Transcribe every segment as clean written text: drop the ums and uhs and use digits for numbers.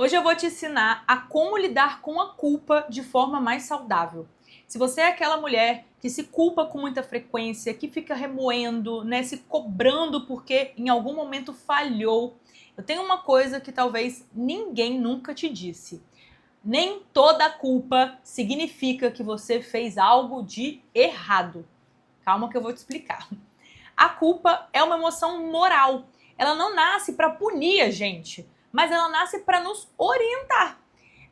Hoje eu vou te ensinar a como lidar com a culpa de forma mais saudável. Se você é aquela mulher que se culpa com muita frequência, que fica remoendo, né, se cobrando porque em algum momento falhou, eu tenho uma coisa que talvez ninguém nunca te disse. Nem toda culpa significa que você fez algo de errado. Calma que eu vou te explicar. A culpa é uma emoção moral. Ela não nasce para punir a gente, mas ela nasce para nos orientar.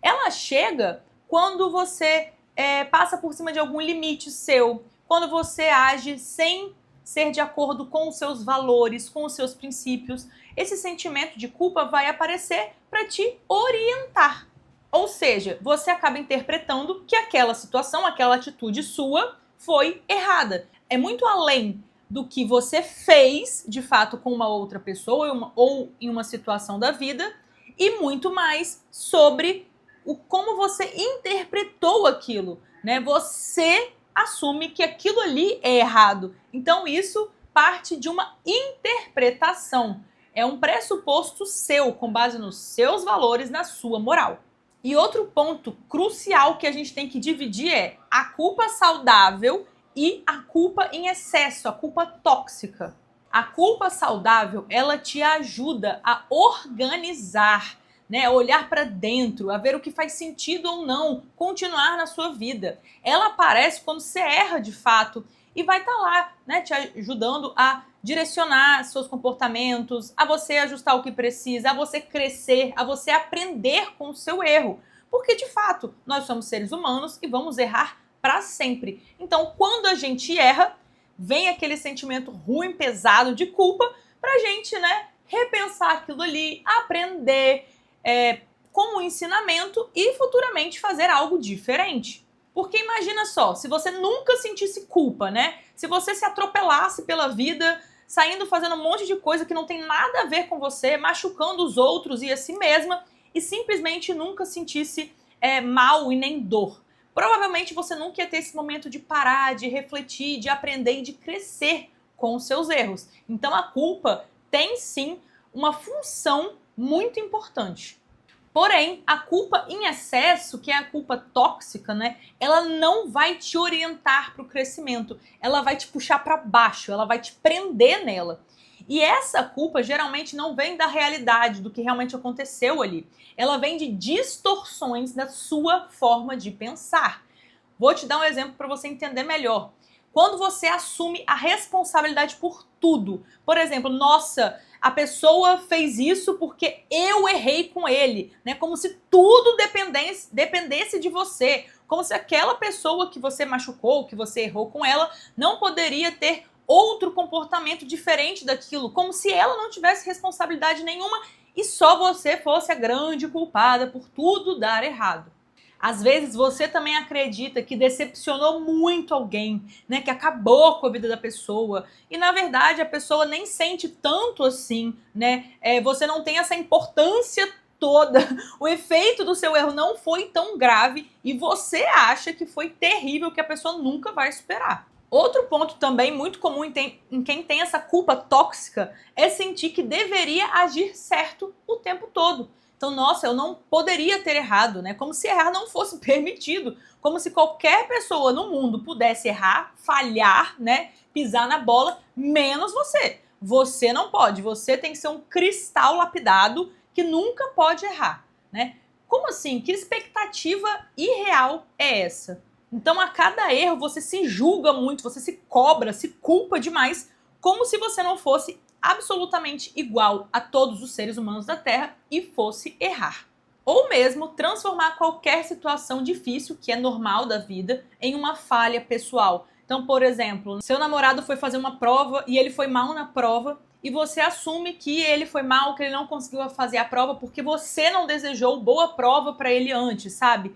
Ela chega quando você passa por cima de algum limite seu, quando você age sem ser de acordo com os seus valores, com os seus princípios. Esse sentimento de culpa vai aparecer para te orientar. Ou seja, você acaba interpretando que aquela situação, aquela atitude sua foi errada. É muito além do que você fez, de fato, com uma outra pessoa ou em uma situação da vida, e muito mais sobre como você interpretou aquilo, né? Você assume que aquilo ali é errado. Então isso parte de uma interpretação. É um pressuposto seu, com base nos seus valores, na sua moral. E outro ponto crucial que a gente tem que dividir é a culpa saudável e a culpa em excesso, a culpa tóxica. A culpa saudável, ela te ajuda a organizar, né, a olhar para dentro, a ver o que faz sentido ou não continuar na sua vida. Ela aparece quando você erra de fato e vai estar lá, né, te ajudando a direcionar seus comportamentos, a você ajustar o que precisa, a você crescer, a você aprender com o seu erro. Porque, de fato, nós somos seres humanos e vamos errar para sempre. Então, quando a gente erra, vem aquele sentimento ruim, pesado de culpa pra gente, né, repensar aquilo ali, aprender com o ensinamento e futuramente fazer algo diferente. Porque imagina só, se você nunca sentisse culpa, né? Se você se atropelasse pela vida, saindo fazendo um monte de coisa que não tem nada a ver com você, machucando os outros e a si mesma, e simplesmente nunca sentisse mal e nem dor. Provavelmente você nunca ia ter esse momento de parar, de refletir, de aprender e de crescer com os seus erros. Então a culpa tem sim uma função muito importante. Porém, a culpa em excesso, que é a culpa tóxica, né, ela não vai te orientar para o crescimento, ela vai te puxar para baixo, ela vai te prender nela. E essa culpa geralmente não vem da realidade, do que realmente aconteceu ali. Ela vem de distorções da sua forma de pensar. Vou te dar um exemplo para você entender melhor. Quando você assume a responsabilidade por tudo, por exemplo, nossa, a pessoa fez isso porque eu errei com ele, né? Como se tudo dependesse de você, como se aquela pessoa que você machucou, que você errou com ela, não poderia ter outro comportamento diferente daquilo, como se ela não tivesse responsabilidade nenhuma e só você fosse a grande culpada por tudo dar errado. Às vezes você também acredita que decepcionou muito alguém, né, que acabou com a vida da pessoa, e na verdade a pessoa nem sente tanto assim, né? Você não tem essa importância toda, o efeito do seu erro não foi tão grave e você acha que foi terrível, que a pessoa nunca vai superar. Outro ponto também muito comum em quem tem essa culpa tóxica é sentir que deveria agir certo o tempo todo. Então, nossa, eu não poderia ter errado, né? Como se errar não fosse permitido. Como se qualquer pessoa no mundo pudesse errar, falhar, né? Pisar na bola, menos você. Você não pode. Você tem que ser um cristal lapidado que nunca pode errar, né? Como assim? Que expectativa irreal é essa? Então, a cada erro, você se julga muito, você se cobra, se culpa demais, como se você não fosse absolutamente igual a todos os seres humanos da Terra e fosse errar. Ou mesmo transformar qualquer situação difícil, que é normal da vida, em uma falha pessoal. Então, por exemplo, seu namorado foi fazer uma prova e ele foi mal na prova e você assume que ele foi mal, que ele não conseguiu fazer a prova porque você não desejou boa prova para ele antes, sabe?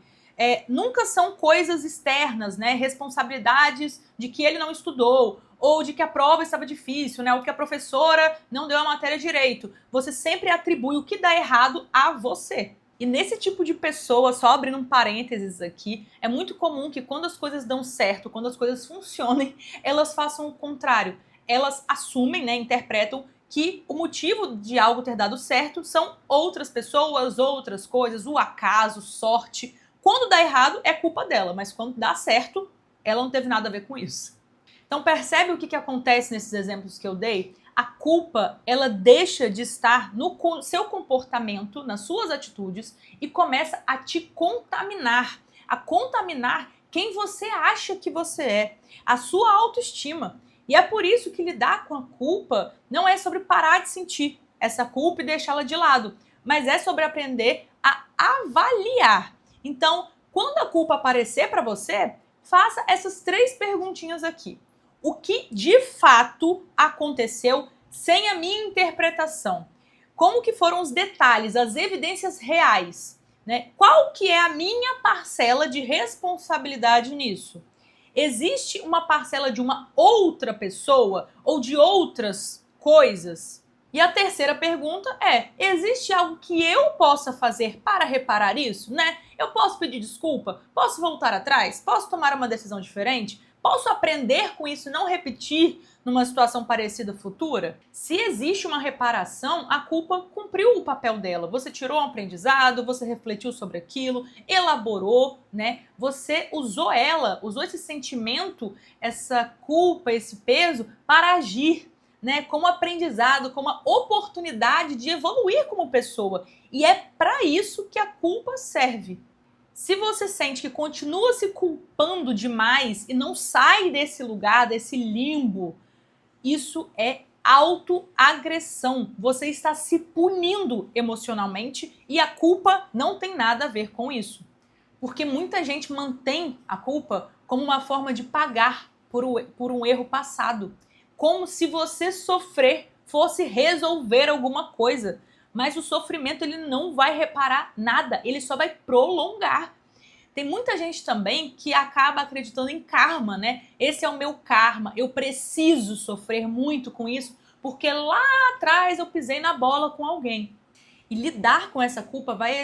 Nunca são coisas externas, né? Responsabilidades de que ele não estudou, ou de que a prova estava difícil, né? Ou que a professora não deu a matéria direito. Você sempre atribui o que dá errado a você. E nesse tipo de pessoa, só abrindo um parênteses aqui, é muito comum que quando as coisas dão certo, quando as coisas funcionem, elas façam o contrário. Elas assumem, né, interpretam que o motivo de algo ter dado certo são outras pessoas, outras coisas, o acaso, sorte. Quando dá errado, é culpa dela, mas quando dá certo, ela não teve nada a ver com isso. Então percebe o que acontece nesses exemplos que eu dei? A culpa, ela deixa de estar no seu comportamento, nas suas atitudes e começa a te contaminar, a contaminar quem você acha que você é, a sua autoestima. E é por isso que lidar com a culpa não é sobre parar de sentir essa culpa e deixá-la de lado, mas é sobre aprender a avaliar. Então, quando a culpa aparecer para você, faça essas 3 perguntinhas aqui. O que de fato aconteceu sem a minha interpretação? Como que foram os detalhes, as evidências reais? Né? Qual que é a minha parcela de responsabilidade nisso? Existe uma parcela de uma outra pessoa ou de outras coisas? E a terceira pergunta é: existe algo que eu possa fazer para reparar isso? Né? Eu posso pedir desculpa? Posso voltar atrás? Posso tomar uma decisão diferente? Posso aprender com isso e não repetir numa situação parecida futura? Se existe uma reparação, a culpa cumpriu o papel dela. Você tirou um aprendizado, você refletiu sobre aquilo, elaborou, né? Você usou esse sentimento, essa culpa, esse peso para agir, né? Como aprendizado, como uma oportunidade de evoluir como pessoa. E é para isso que a culpa serve. Se você sente que continua se culpando demais e não sai desse lugar, desse limbo, isso é autoagressão. Você está se punindo emocionalmente e a culpa não tem nada a ver com isso. Porque muita gente mantém a culpa como uma forma de pagar por um erro passado. Como se você sofrer fosse resolver alguma coisa. Mas o sofrimento ele não vai reparar nada, ele só vai prolongar. Tem muita gente também que acaba acreditando em karma, né? Esse é o meu karma, eu preciso sofrer muito com isso, porque lá atrás eu pisei na bola com alguém. E lidar com essa culpa vai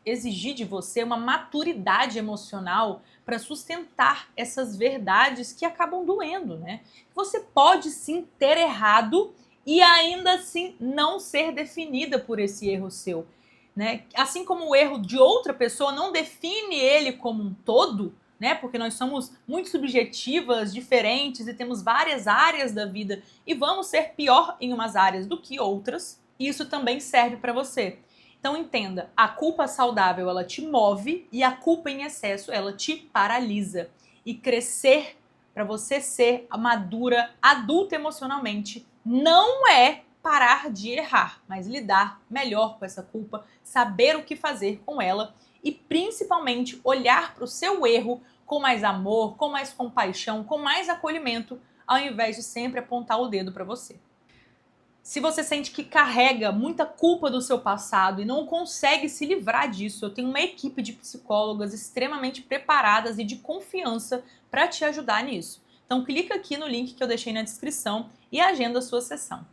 exigir de você uma maturidade emocional para sustentar essas verdades que acabam doendo, né? Você pode sim ter errado e ainda assim não ser definida por esse erro seu, né? Assim como o erro de outra pessoa não define ele como um todo, né? Porque nós somos muito subjetivas, diferentes e temos várias áreas da vida e vamos ser pior em umas áreas do que outras. Isso também serve para você. Então entenda, a culpa saudável ela te move e a culpa em excesso ela te paralisa. E crescer para você ser madura, adulta emocionalmente, não é parar de errar, mas lidar melhor com essa culpa, saber o que fazer com ela e principalmente olhar para o seu erro com mais amor, com mais compaixão, com mais acolhimento, ao invés de sempre apontar o dedo para você. Se você sente que carrega muita culpa do seu passado e não consegue se livrar disso, eu tenho uma equipe de psicólogas extremamente preparadas e de confiança para te ajudar nisso. Então clica aqui no link que eu deixei na descrição e agenda a sua sessão.